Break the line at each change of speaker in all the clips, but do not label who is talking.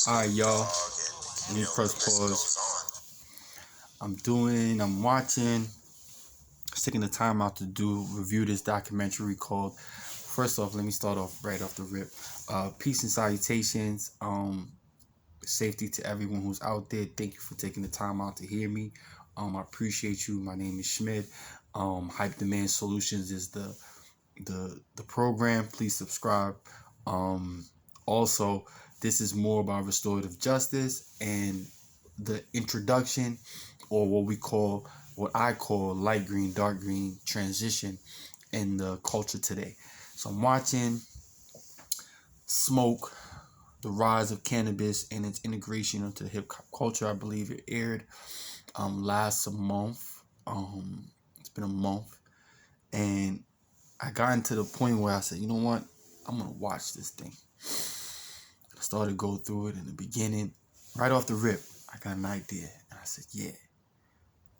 Alright, y'all. Let me press pause. I'm watching, taking the time out to review this documentary called, first off, let me start off right off the rip. Peace and salutations. Safety to everyone who's out there. Thank you for taking the time out to hear me. I appreciate you. My name is Schmidt. Hype Demand Solutions is the program. Please subscribe. Also, this is more about restorative justice and the introduction, or what I call light green, dark green transition in the culture today. So I'm watching Smoke, the rise of cannabis and its integration into the hip hop culture. I believe it aired last month. It's been a month, and I got into the point where I said, you know what, I'm gonna watch this thing. I started to go through it. In the beginning, right off the rip, I got an idea, and I said, yeah,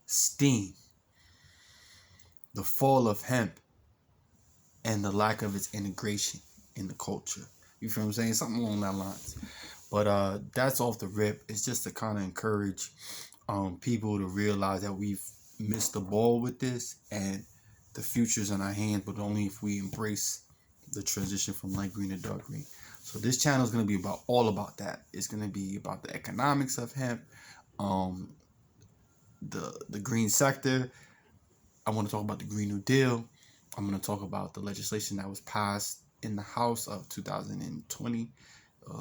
steam, the fall of hemp, and the lack of its integration in the culture. You feel what I'm saying? Something along that lines. But that's off the rip. It's just to kind of encourage people to realize that we've missed the ball with this, and the future's in our hands, but only if we embrace the transition from light green to dark green. So this channel is going to be all about that. It's going to be about the economics of hemp, the green sector. I want to talk about the Green New Deal. I'm going to talk about the legislation that was passed in the House of 2020,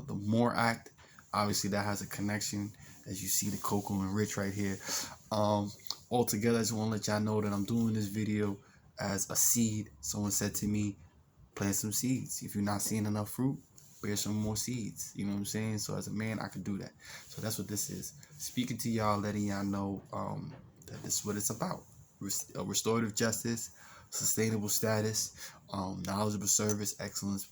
the MORE Act. Obviously, that has a connection, as you see the Cocoa and Rich right here. Altogether, I just want to let y'all know that I'm doing this video as a seed. Someone said to me, plant some seeds. If you're not seeing enough fruit, bear some more seeds. You know what I'm saying? So as a man, I could do that. So that's what this is. Speaking to y'all, letting y'all know that this is what it's about. Restorative justice, sustainable status, knowledgeable service, excellent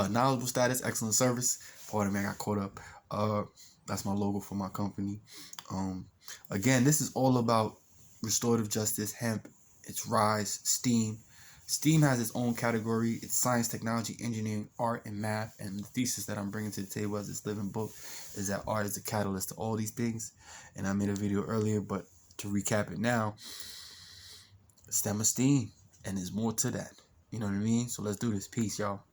knowledgeable status, excellent service. Pardon me, I got caught up. That's my logo for my company. Again, this is all about restorative justice, hemp, its rise, STEAM. STEAM has its own category. It's science, technology, engineering, art, and math. And the thesis that I'm bringing to the table as this living book is that art is a catalyst to all these things. And I made a video earlier, but to recap it now, STEM is STEAM, and there's more to that. You know what I mean? So let's do this. Peace, y'all.